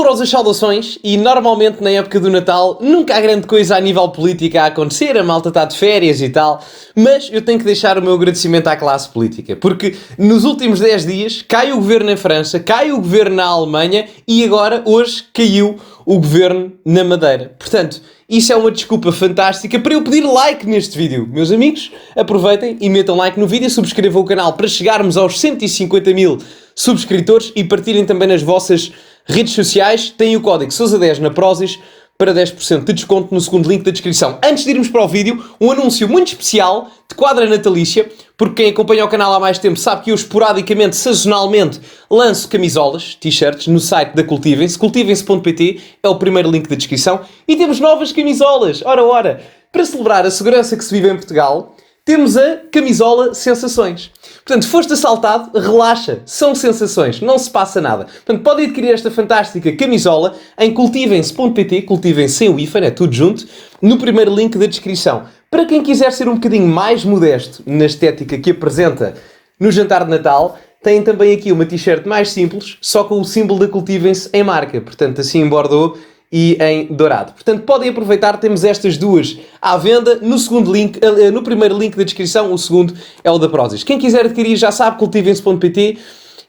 Calorosas saudações, e normalmente na época do Natal nunca há grande coisa a nível político a acontecer, a malta está de férias e tal, mas eu tenho que deixar o meu agradecimento à classe política, porque nos últimos 10 dias cai o governo em França, cai o governo na Alemanha e agora, hoje, caiu o governo na Madeira. Portanto, isso é uma desculpa fantástica para eu pedir like neste vídeo. Meus amigos, aproveitem e metam like no vídeo, subscrevam o canal para chegarmos aos 150 mil subscritores e partilhem também nas vossas redes sociais. Tem o código Sousa10 na Prozis para 10% de desconto no segundo link da descrição. Antes de irmos para o vídeo, um anúncio muito especial de quadra natalícia, porque quem acompanha o canal há mais tempo sabe que eu esporadicamente, sazonalmente, lanço camisolas, t-shirts, no site da Cultivem-se, cultivem-se.pt, é o primeiro link da descrição, e temos novas camisolas, ora, para celebrar a segurança que se vive em Portugal, temos a camisola Sensações. Portanto, foste assaltado, relaxa, são sensações, não se passa nada. Portanto, podem adquirir esta fantástica camisola em cultivem-se.pt, cultivem-se sem o hífen, é tudo junto, no primeiro link da descrição. Para quem quiser ser um bocadinho mais modesto na estética que apresenta no jantar de Natal, tem também aqui uma t-shirt mais simples, só com o símbolo da Cultivem-se em marca, portanto assim em Bordeaux e em dourado. Portanto, podem aproveitar, temos estas duas à venda no segundo link, no primeiro link da descrição, o segundo é o da Prozis. Quem quiser adquirir já sabe, cultivem-se.pt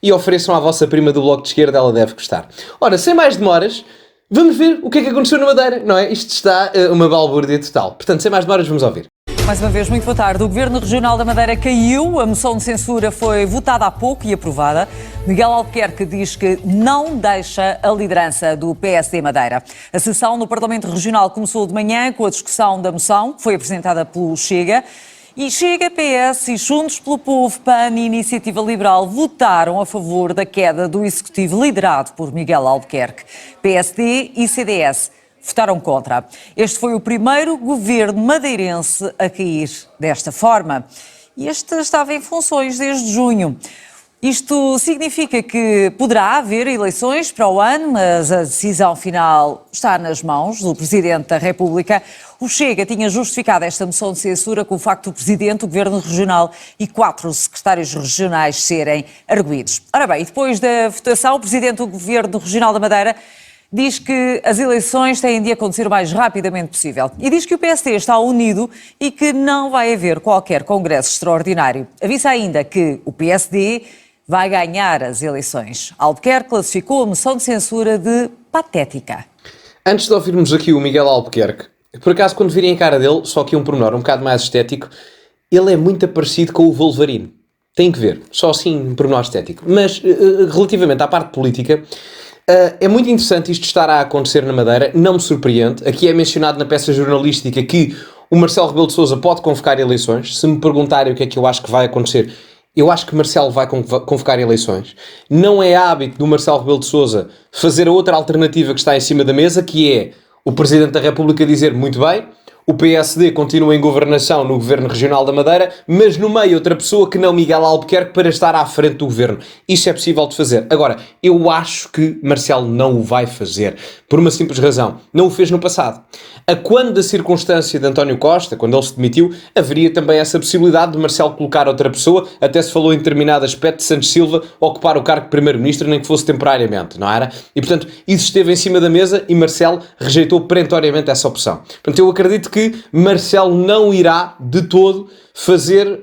e ofereçam à vossa prima do Bloco de Esquerda, ela deve gostar. Ora, sem mais demoras, vamos ver o que é que aconteceu na Madeira, não é? Isto está uma balbúrdia total. Portanto, sem mais demoras, vamos ouvir. Mais uma vez, muito boa tarde. O Governo Regional da Madeira caiu, a moção de censura foi votada há pouco e aprovada. Miguel Albuquerque diz que não deixa a liderança do PSD Madeira. A sessão no Parlamento Regional começou de manhã com a discussão da moção, foi apresentada pelo Chega. E Chega, PS e Juntos pelo Povo, PAN e Iniciativa Liberal votaram a favor da queda do Executivo liderado por Miguel Albuquerque. PSD e CDS votaram contra. Este foi o primeiro governo madeirense a cair desta forma. E este estava em funções desde junho. Isto significa que poderá haver eleições para o ano, mas a decisão final está nas mãos do Presidente da República. O Chega tinha justificado esta moção de censura com o facto do Presidente, o Governo Regional e 4 secretários regionais serem arguidos. Ora bem, depois da votação, o Presidente do Governo Regional da Madeira diz que as eleições têm de acontecer o mais rapidamente possível. E diz que o PSD está unido e que não vai haver qualquer congresso extraordinário. Avisa ainda que o PSD vai ganhar as eleições. Albuquerque classificou a moção de censura de patética. Antes de ouvirmos aqui o Miguel Albuquerque, por acaso quando virem a cara dele, só aqui um pormenor um bocado mais estético, ele é muito parecido com o Wolverine. Tem que ver, só assim um pormenor estético. Mas relativamente à parte política, é muito interessante isto estar a acontecer na Madeira, não me surpreende. Aqui é mencionado na peça jornalística que o Marcelo Rebelo de Sousa pode convocar eleições. Se me perguntarem o que é que eu acho que vai acontecer, eu acho que Marcelo vai convocar eleições. Não é hábito do Marcelo Rebelo de Sousa fazer a outra alternativa que está em cima da mesa, que é o Presidente da República dizer muito bem, o PSD continua em governação no Governo Regional da Madeira, mas no meio outra pessoa que não Miguel Albuquerque para estar à frente do Governo. Isso é possível de fazer. Agora, eu acho que Marcelo não o vai fazer, por uma simples razão. Não o fez no passado. A quando da circunstância de António Costa, quando ele se demitiu, haveria também essa possibilidade de Marcelo colocar outra pessoa, até se falou em determinado aspecto de Santos Silva ocupar o cargo de Primeiro-Ministro, nem que fosse temporariamente, não era? E, portanto, isso esteve em cima da mesa e Marcelo rejeitou perentoriamente essa opção. Portanto, eu acredito que Marcelo não irá de todo fazer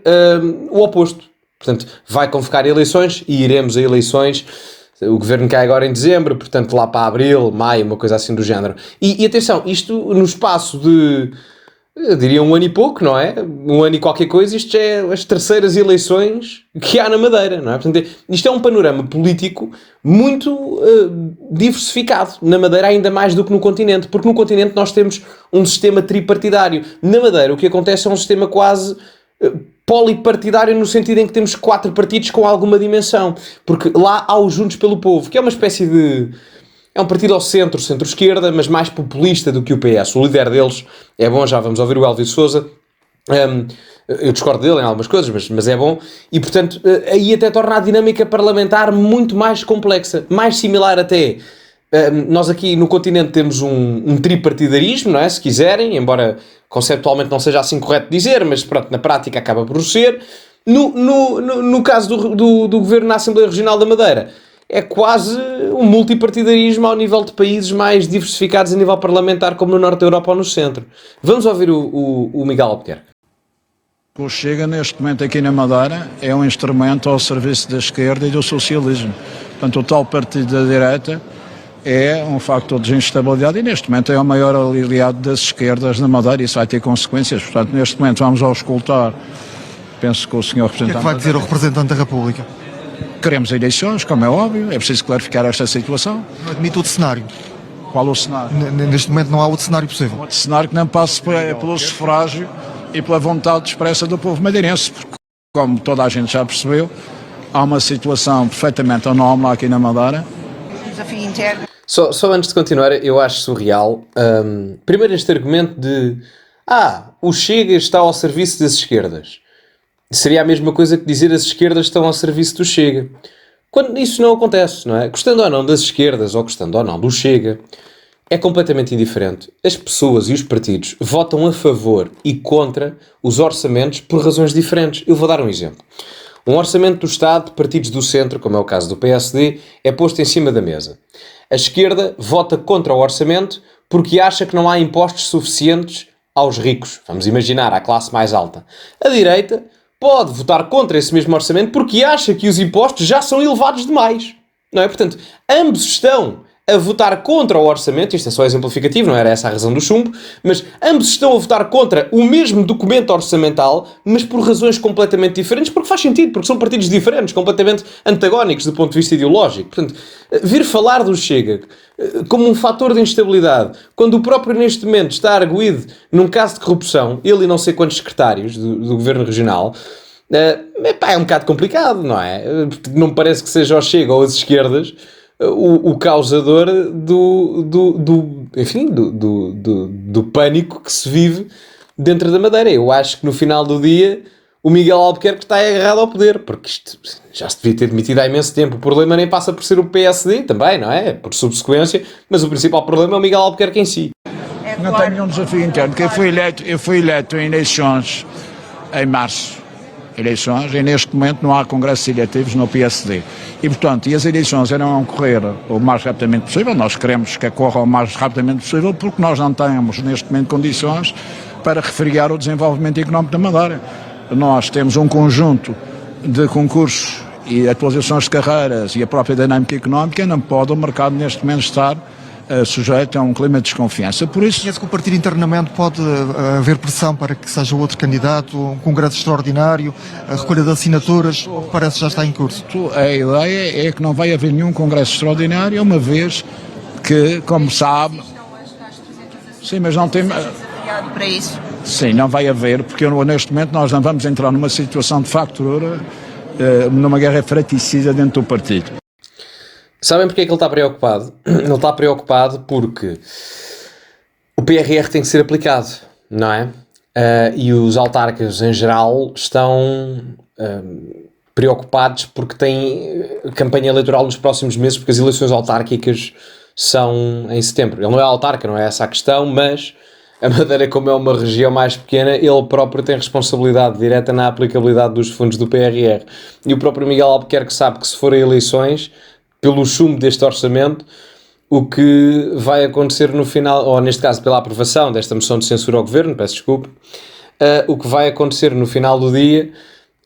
o oposto. Portanto, vai convocar eleições e iremos a eleições. O governo cai agora em dezembro, portanto lá para abril, maio, uma coisa assim do género. E atenção, isto no espaço de, eu diria 1 ano e pouco, não é? 1 ano e qualquer coisa, isto já é as terceiras eleições que há na Madeira, não é? Portanto, isto é um panorama político muito diversificado. Na Madeira ainda mais do que no continente, porque no continente nós temos um sistema tripartidário. Na Madeira o que acontece é um sistema quase polipartidário, no sentido em que temos 4 partidos com alguma dimensão, porque lá há o Juntos pelo Povo, que é uma espécie de... é um partido ao centro, centro-esquerda, mas mais populista do que o PS. O líder deles é bom, já vamos ouvir o Elvis Sousa. Eu discordo dele em algumas coisas, mas é bom. E, portanto, aí até torna a dinâmica parlamentar muito mais complexa, mais similar até. Nós aqui no continente temos um tripartidarismo, não é? Se quiserem, embora conceptualmente não seja assim correto dizer, mas pronto, na prática acaba por ser. No caso do Governo na Assembleia Regional da Madeira, é quase um multipartidarismo ao nível de países mais diversificados a nível parlamentar, como no norte da Europa ou no centro. Vamos ouvir o Miguel Albuquerque. O Chega, neste momento aqui na Madeira, é um instrumento ao serviço da esquerda e do socialismo. Portanto, o tal partido da direita é um fator de instabilidade e, neste momento, é o maior aliado das esquerdas na Madeira e isso vai ter consequências. Portanto, neste momento, vamos auscultar, penso que o senhor representante... O que é que vai dizer o representante da República? Queremos eleições, como é óbvio, é preciso clarificar esta situação. Não admite outro cenário. Qual o cenário? Neste momento não há outro cenário possível. Outro cenário que não passe pelo sufrágio e pela vontade expressa do povo madeirense, porque, como toda a gente já percebeu, há uma situação perfeitamente anómala aqui na Madeira. Desafio interno. Só antes de continuar, eu acho surreal, primeiro este argumento de o Chega está ao serviço das esquerdas. Seria a mesma coisa que dizer as esquerdas estão ao serviço do Chega. Quando isso não acontece, não é? Gostando ou não das esquerdas ou gostando ou não do Chega, é completamente indiferente. As pessoas e os partidos votam a favor e contra os orçamentos por razões diferentes. Eu vou dar um exemplo. Um orçamento do Estado de partidos do centro, como é o caso do PSD, é posto em cima da mesa. A esquerda vota contra o orçamento porque acha que não há impostos suficientes aos ricos. Vamos imaginar, à classe mais alta. A direita pode votar contra esse mesmo orçamento porque acha que os impostos já são elevados demais. Não é? Portanto, ambos estão a votar contra o orçamento, isto é só exemplificativo, não era essa a razão do chumbo, mas ambos estão a votar contra o mesmo documento orçamental, mas por razões completamente diferentes, porque faz sentido, porque são partidos diferentes, completamente antagónicos do ponto de vista ideológico. Portanto, vir falar do Chega como um fator de instabilidade, quando o próprio neste momento está arguido num caso de corrupção, ele e não sei quantos secretários do Governo Regional, é um bocado complicado, não é? Não me parece que seja o Chega ou as esquerdas o causador do pânico que se vive dentro da Madeira. Eu acho que no final do dia o Miguel Albuquerque está agarrado ao poder, porque isto já se devia ter demitido há imenso tempo. O problema nem passa por ser o PSD também, não é? Por subsequência, mas o principal problema é o Miguel Albuquerque em si. Não tenho nenhum desafio interno, porque eu fui eleito em eleições em março. E neste momento não há congressos eletivos no PSD. E, portanto, as eleições irão ocorrer o mais rapidamente possível. Nós queremos que ocorra o mais rapidamente possível porque nós não temos, neste momento, condições para refriar o desenvolvimento económico da Madeira. Nós temos um conjunto de concursos e atualizações de carreiras e a própria dinâmica económica não pode o mercado, neste momento, estar sujeito a um clima de desconfiança. Por isso, Conhece que o partido internamente pode haver pressão para que seja outro candidato, um congresso extraordinário, a recolha de assinaturas, ou parece que já está em curso? a ideia é que não vai haver nenhum congresso extraordinário, uma vez que, como sabe... Sim, mas não tem... Para isso. Sim, não vai haver, porque neste momento nós não vamos entrar numa situação de factura, numa guerra fratricida dentro do partido. Sabem porque é que ele está preocupado? Ele está preocupado porque o PRR tem que ser aplicado, não é? E os autarcas em geral estão preocupados porque têm campanha eleitoral nos próximos meses, porque as eleições autárquicas são em setembro. Ele não é autarca, não é essa a questão, mas a Madeira, como é uma região mais pequena, ele próprio tem responsabilidade direta na aplicabilidade dos fundos do PRR. E o próprio Miguel Albuquerque sabe que se forem eleições, pelo chumbo deste orçamento, o que vai acontecer no final, ou neste caso pela aprovação desta moção de censura ao Governo, peço desculpa, o que vai acontecer no final do dia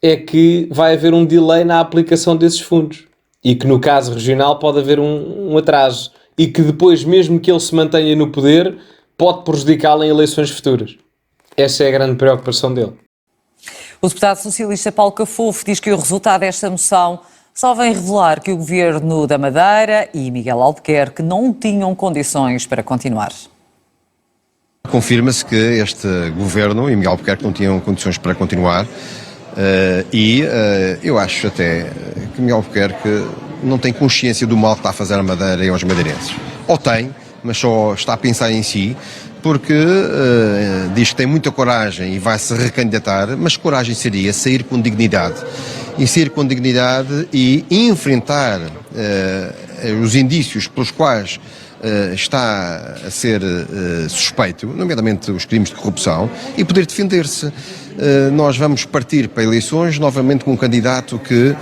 é que vai haver um delay na aplicação desses fundos. E que no caso regional pode haver um atraso. E que depois, mesmo que ele se mantenha no poder, pode prejudicá-lo em eleições futuras. Essa é a grande preocupação dele. O deputado socialista Paulo Cafofo diz que o resultado desta moção só vem revelar que o Governo da Madeira e Miguel Albuquerque não tinham condições para continuar. Confirma-se que este Governo e Miguel Albuquerque não tinham condições para continuar eu acho até que Miguel Albuquerque não tem consciência do mal que está a fazer a Madeira e aos madeirenses. Ou tem, mas só está a pensar em si, porque diz que tem muita coragem e vai se recandidatar, mas coragem seria sair com dignidade. E sair com dignidade e enfrentar os indícios pelos quais está a ser suspeito, nomeadamente os crimes de corrupção, e poder defender-se. nós vamos partir para eleições novamente com um candidato que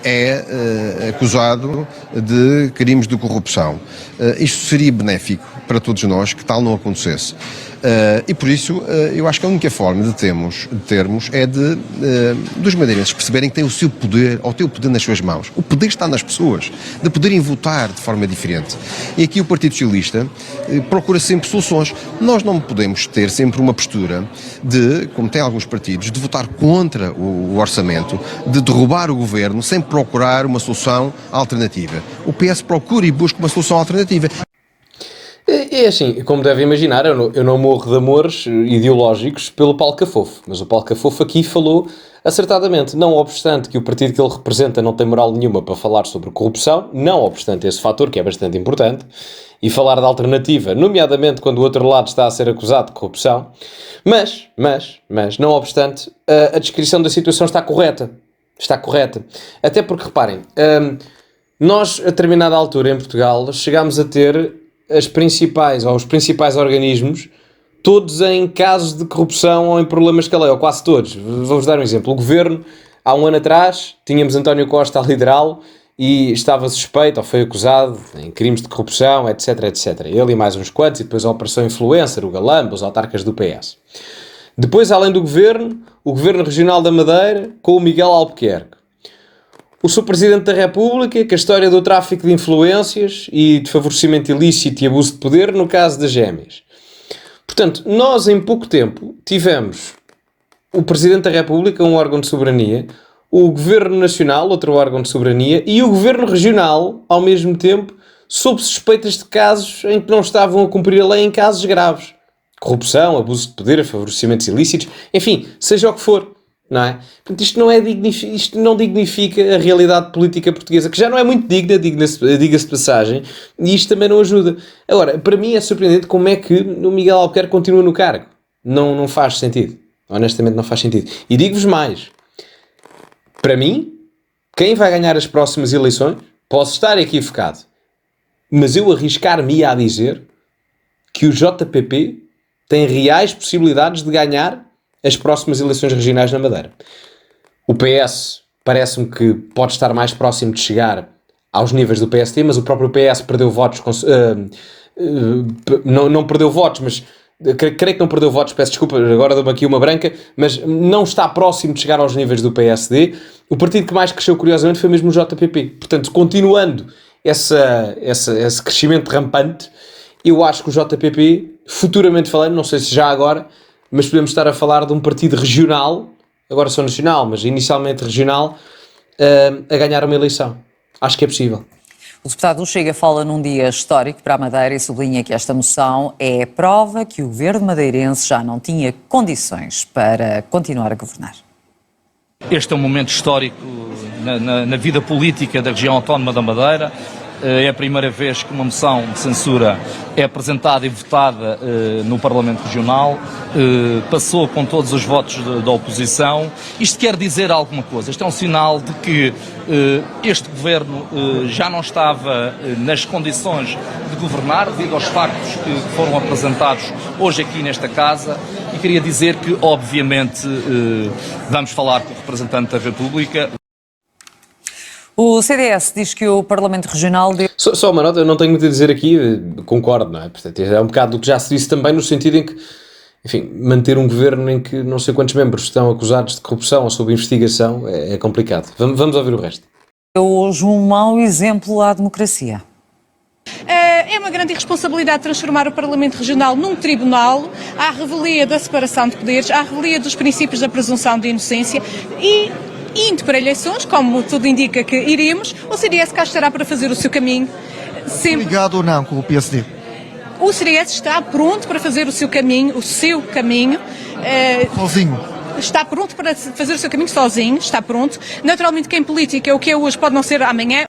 é acusado de crimes de corrupção. Isto seria benéfico para todos nós que tal não acontecesse. E por isso, eu acho que a única forma de termos é dos madeirenses perceberem que têm o seu poder, ou têm o poder nas suas mãos. O poder está nas pessoas, de poderem votar de forma diferente. E aqui o Partido Socialista procura sempre soluções. Nós não podemos ter sempre uma postura de, como tem alguns partidos, de votar contra o orçamento, de derrubar o governo sem procurar uma solução alternativa. O PS procura e busca uma solução alternativa. É assim, como deve imaginar, eu não morro de amores ideológicos pelo Paulo Cafofo, mas o Paulo Cafofo aqui falou acertadamente, não obstante que o partido que ele representa não tem moral nenhuma para falar sobre corrupção, não obstante esse fator que é bastante importante, e falar de alternativa, nomeadamente quando o outro lado está a ser acusado de corrupção, mas, não obstante, a descrição da situação está correta. Está correta. Até porque, reparem, nós, a determinada altura em Portugal, chegámos a ter os principais organismos, todos em casos de corrupção ou em problemas de lei, ou quase todos. Vou-vos dar um exemplo. O Governo, há um ano atrás, tínhamos António Costa a liderá-lo e estava suspeito, ou foi acusado em crimes de corrupção, etc, etc. Ele e mais uns quantos, e depois a Operação Influencer, o Galamba, os autarcas do PS. Depois, além do Governo, o Governo Regional da Madeira, com o Miguel Albuquerque. O Sr. Presidente da República, com a história do tráfico de influências e de favorecimento ilícito e abuso de poder no caso das gêmeas. Portanto, nós em pouco tempo tivemos o Presidente da República, um órgão de soberania, o Governo Nacional, outro órgão de soberania, e o Governo Regional, ao mesmo tempo, sob suspeitas de casos em que não estavam a cumprir a lei em casos graves. Corrupção, abuso de poder, favorecimentos ilícitos, enfim, seja o que for. Não é? Portanto, isto não dignifica a realidade política portuguesa, que já não é muito digna, diga-se de passagem, e isto também não ajuda. Agora, para mim é surpreendente como é que o Miguel Albuquerque continua no cargo. Não faz sentido. Honestamente não faz sentido. E digo-vos mais. Para mim, quem vai ganhar as próximas eleições, posso estar equivocado, mas eu arriscar-me a dizer que o JPP tem reais possibilidades de ganhar as próximas eleições regionais na Madeira. O PS parece-me que pode estar mais próximo de chegar aos níveis do PST, mas o próprio PS perdeu votos, não perdeu votos, mas creio que não perdeu votos, peço desculpa, agora dou-me aqui uma branca, mas não está próximo de chegar aos níveis do PSD. O partido que mais cresceu, curiosamente, foi mesmo o JPP. Portanto, continuando esse crescimento rampante, eu acho que o JPP, futuramente falando, não sei se já agora, mas podemos estar a falar de um partido regional, agora só nacional, mas inicialmente regional, a ganhar uma eleição. Acho que é possível. O deputado do Chega fala num dia histórico para a Madeira e sublinha que esta moção é a prova que o governo madeirense já não tinha condições para continuar a governar. Este é um momento histórico na vida política da região autónoma da Madeira. É a primeira vez que uma moção de censura é apresentada e votada no Parlamento Regional, passou com todos os votos da oposição. Isto quer dizer alguma coisa, isto é um sinal de que este governo já não estava nas condições de governar devido aos factos que foram apresentados hoje aqui nesta casa, e queria dizer que obviamente vamos falar com o representante da República. O CDS diz que o Parlamento Regional deu... Só uma nota, eu não tenho muito a dizer aqui, concordo, não é? Portanto, é um bocado do que já se disse também, no sentido em que, enfim, manter um governo em que não sei quantos membros estão acusados de corrupção ou sob investigação é complicado. Vamos ouvir o resto. Hoje um mau exemplo à democracia. É uma grande irresponsabilidade transformar o Parlamento Regional num tribunal, à revelia da separação de poderes, à revelia dos princípios da presunção de inocência e... indo para eleições, como tudo indica que iremos, o CDS cá estará para fazer o seu caminho. Sempre... Ligado ou não com o PSD? O CDS está pronto para fazer o seu caminho, sozinho? Está pronto para fazer o seu caminho sozinho, está pronto. Naturalmente que em política o que é hoje pode não ser amanhã.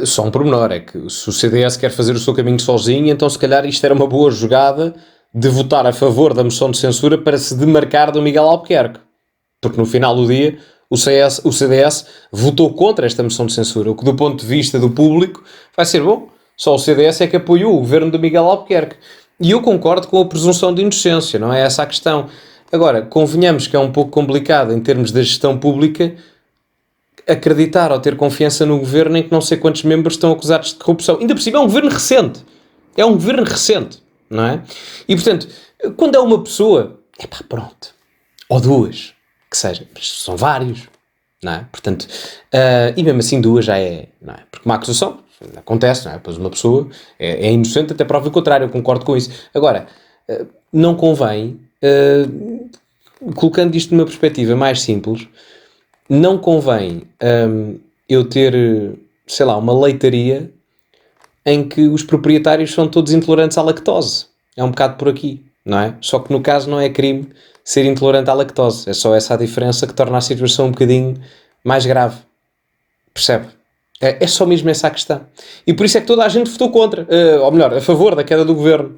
Só um pormenor, é que se o CDS quer fazer o seu caminho sozinho, então se calhar isto era uma boa jogada de votar a favor da moção de censura para se demarcar do Miguel Albuquerque. Porque no final do dia o CDS votou contra esta moção de censura, o que do ponto de vista do público vai ser bom. Só o CDS é que apoiou o governo de Miguel Albuquerque. E eu concordo com a presunção de inocência, não é essa a questão. Agora, convenhamos que é um pouco complicado em termos da gestão pública acreditar ou ter confiança no governo em que não sei quantos membros estão acusados de corrupção. Ainda por cima é um governo recente. É um governo recente, não é? E, portanto, quando é uma pessoa, pronto. Ou duas, que seja. Mas são vários, não é? Portanto, e mesmo assim duas já é, não é? Porque uma acusação acontece, não é? Pois uma pessoa é inocente até prova o contrário, eu concordo com isso. Agora, não convém, colocando isto numa perspectiva mais simples, não convém eu ter, sei lá, uma leitaria em que os proprietários são todos intolerantes à lactose. É um bocado por aqui, não é? Só que no caso não é crime ser intolerante à lactose. É só essa a diferença que torna a situação um bocadinho mais grave. Percebe? É só mesmo essa a questão. E por isso é que toda a gente votou contra. Ou melhor, a favor da queda do governo.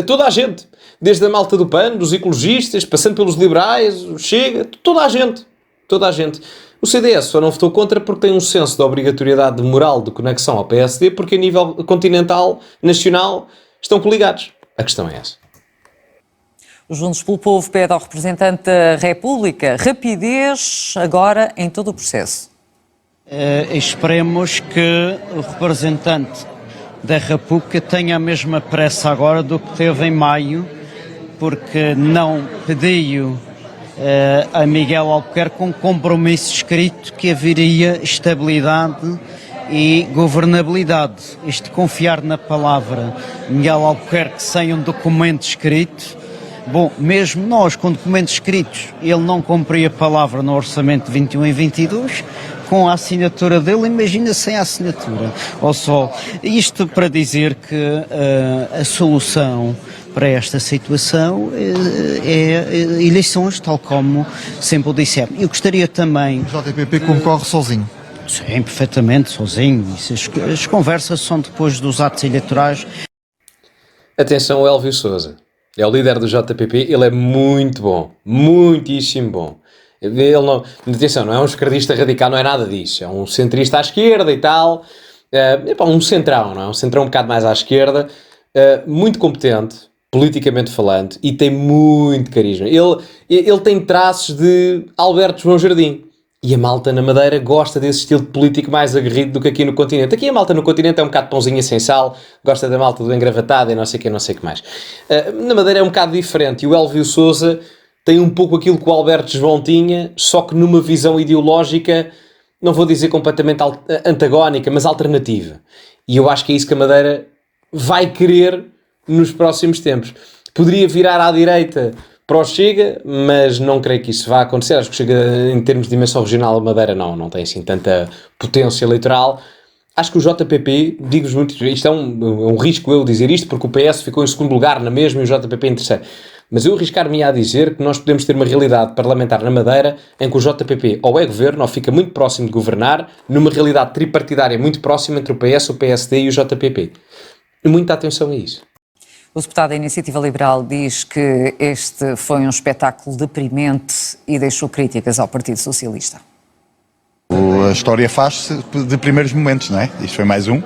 Toda a gente. Desde a malta do PAN, dos ecologistas, passando pelos liberais, o Chega, toda a gente. Toda a gente. O CDS só não votou contra porque tem um senso de obrigatoriedade de moral de conexão ao PSD, porque a nível continental, nacional, estão coligados. A questão é essa. O Juntos pelo Povo pede ao representante da República rapidez agora em todo o processo. Esperemos que o representante da República tenha a mesma pressa agora do que teve em maio, porque não pediu a Miguel Albuquerque um compromisso escrito que haveria estabilidade e governabilidade. Isto de confiar na palavra Miguel Albuquerque sem um documento escrito. Bom, mesmo nós com documentos escritos, ele não cumpria a palavra no orçamento de 21 e 22, com a assinatura dele, imagina sem a assinatura ao sol. Isto para dizer que a solução para esta situação é eleições, tal como sempre o dissemos. Eu gostaria também... O JPP concorre sozinho. Sim, perfeitamente, sozinho. As conversas são depois dos atos eleitorais. Atenção ao Elvio Sousa. É o líder do JPP, ele é muito bom, muitíssimo bom. Ele não, atenção, não é um esquerdista radical, não é nada disso, é um centrista à esquerda e tal, um centrão, não é? Um centrão um bocado mais à esquerda, muito competente, politicamente falante, e tem muito carisma. Ele tem traços de Alberto João Jardim. E a malta na Madeira gosta desse estilo de político mais aguerrido do que aqui no continente. Aqui a malta no continente é um bocado pãozinha sem sal, gosta da malta do engravatado e não sei o que mais. Na Madeira é um bocado diferente, e o Elvio Sousa tem um pouco aquilo que o Alberto João tinha, só que numa visão ideológica, não vou dizer completamente antagónica, mas alternativa. E eu acho que é isso que a Madeira vai querer nos próximos tempos. Poderia virar à direita para o Chega, mas não creio que isso vá acontecer. Acho que Chega, em termos de dimensão regional, a Madeira não tem assim tanta potência eleitoral. Acho que o JPP, digo-vos muito, isto é um risco eu dizer isto, porque o PS ficou em segundo lugar na mesma e o JPP em terceiro. Mas eu arriscar-me a dizer que nós podemos ter uma realidade parlamentar na Madeira em que o JPP ou é governo ou fica muito próximo de governar, numa realidade tripartidária muito próxima entre o PS, o PSD e o JPP. Muita atenção a isso. O deputado da Iniciativa Liberal diz que este foi um espetáculo deprimente e deixou críticas ao Partido Socialista. A história faz-se de primeiros momentos, não é? Isto foi mais um.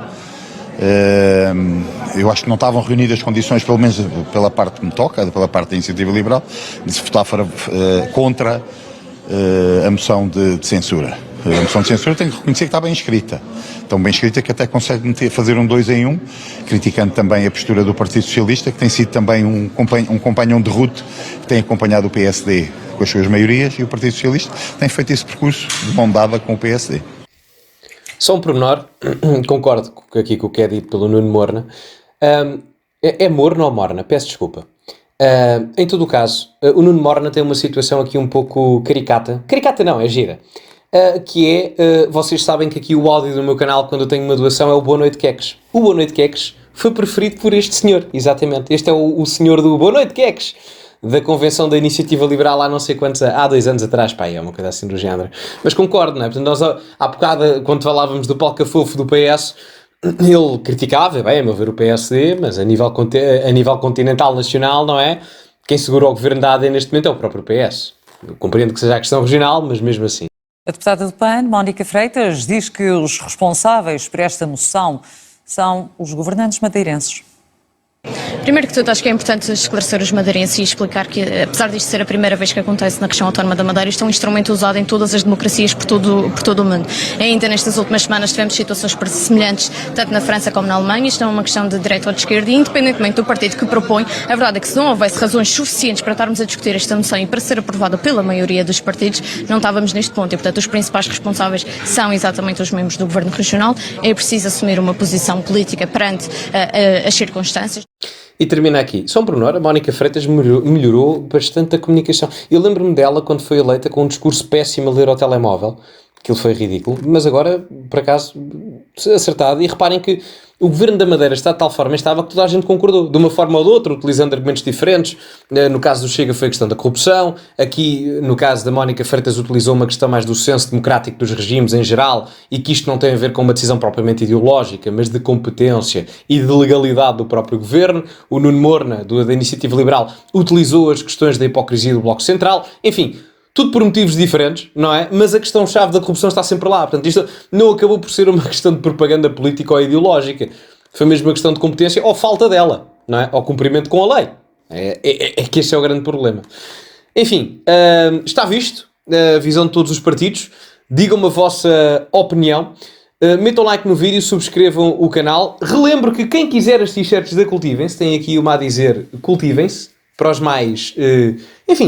Eu acho que não estavam reunidas as condições, pelo menos pela parte que me toca, pela parte da Iniciativa Liberal, de se votar contra a moção de censura. A moção de censura tem que reconhecer que está bem escrita. Tão bem escrita que até consegue fazer um 2 em 1, criticando também a postura do Partido Socialista, que tem sido também um companhão de ruta, que tem acompanhado o PSD com as suas maiorias, e o Partido Socialista tem feito esse percurso de mão dada com o PSD. Só um pormenor, concordo aqui com o que é dito pelo Nuno Morna. É Morna ou Morna? Peço desculpa. Em todo o caso, o Nuno Morna tem uma situação aqui um pouco caricata. Caricata não, é gira. Que é, vocês sabem que aqui o áudio do meu canal, quando eu tenho uma doação, é o Boa Noite Queques. O Boa Noite Queques foi preferido por este senhor, exatamente. Este é o senhor do Boa Noite Queques, da convenção da Iniciativa Liberal há não sei quantos, há 2 anos atrás, pá, é uma coisa assim do género. Mas concordo, não é? Portanto, nós há bocado, quando falávamos do palcafofo do PS, ele criticava, bem, a meu ver, o PSD, mas a nível continental, nacional, não é? Quem segura o governo da AD neste momento é o próprio PS. Eu compreendo que seja a questão regional, mas mesmo assim. A deputada do PAN, Mónica Freitas, diz que os responsáveis por esta moção são os governantes madeirenses. Primeiro que tudo, acho que é importante esclarecer os madeirenses e explicar que, apesar disto ser a primeira vez que acontece na região autónoma da Madeira, isto é um instrumento usado em todas as democracias por todo o mundo. Ainda nestas últimas semanas tivemos situações semelhantes, tanto na França como na Alemanha. Isto é uma questão de direita ou de esquerda e, independentemente do partido que propõe, a verdade é que se não houvesse razões suficientes para estarmos a discutir esta moção e para ser aprovada pela maioria dos partidos, não estávamos neste ponto. E, portanto, os principais responsáveis são exatamente os membros do Governo Regional. É preciso assumir uma posição política perante as circunstâncias. E termina aqui. Só um pormenor, a Mónica Freitas melhorou bastante a comunicação. Eu lembro-me dela quando foi eleita com um discurso péssimo a ler ao telemóvel. Aquilo foi ridículo. Mas agora, por acaso, acertado. E reparem que o Governo da Madeira está de tal forma estável que toda a gente concordou. De uma forma ou de outra, utilizando argumentos diferentes. No caso do Chega foi a questão da corrupção. Aqui, no caso da Mónica Freitas, utilizou uma questão mais do senso democrático dos regimes em geral e que isto não tem a ver com uma decisão propriamente ideológica, mas de competência e de legalidade do próprio Governo. O Nuno Moura, da Iniciativa Liberal, utilizou as questões da hipocrisia do Bloco Central. Enfim, tudo por motivos diferentes, não é? Mas a questão-chave da corrupção está sempre lá. Portanto, isto não acabou por ser uma questão de propaganda política ou ideológica. Foi mesmo uma questão de competência ou falta dela, não é? Ou cumprimento com a lei. É que esse é o grande problema. Enfim, está visto a visão de todos os partidos. Digam-me a vossa opinião. Metam like no vídeo, subscrevam o canal. Relembro que quem quiser as t-shirts da Cultivem-se, tem aqui uma a dizer Cultivem-se, para os mais,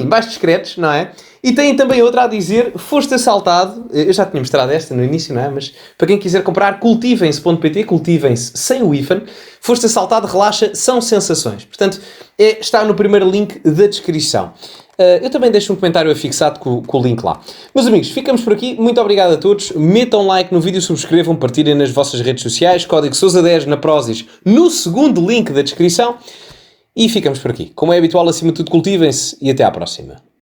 mais discretos, não é? E tem também outra a dizer, foste assaltado, eu já tinha mostrado esta no início, não é? Mas para quem quiser comprar, cultivem-se.pt, cultivem-se sem o hífen, foste assaltado, relaxa, são sensações. Portanto, está no primeiro link da descrição. Eu também deixo um comentário afixado com o link lá. Meus amigos, ficamos por aqui, muito obrigado a todos, metam like no vídeo, subscrevam, partilhem nas vossas redes sociais, código Sousa10 na Prozis, no segundo link da descrição. E ficamos por aqui. Como é habitual, acima de tudo, cultivem-se e até à próxima.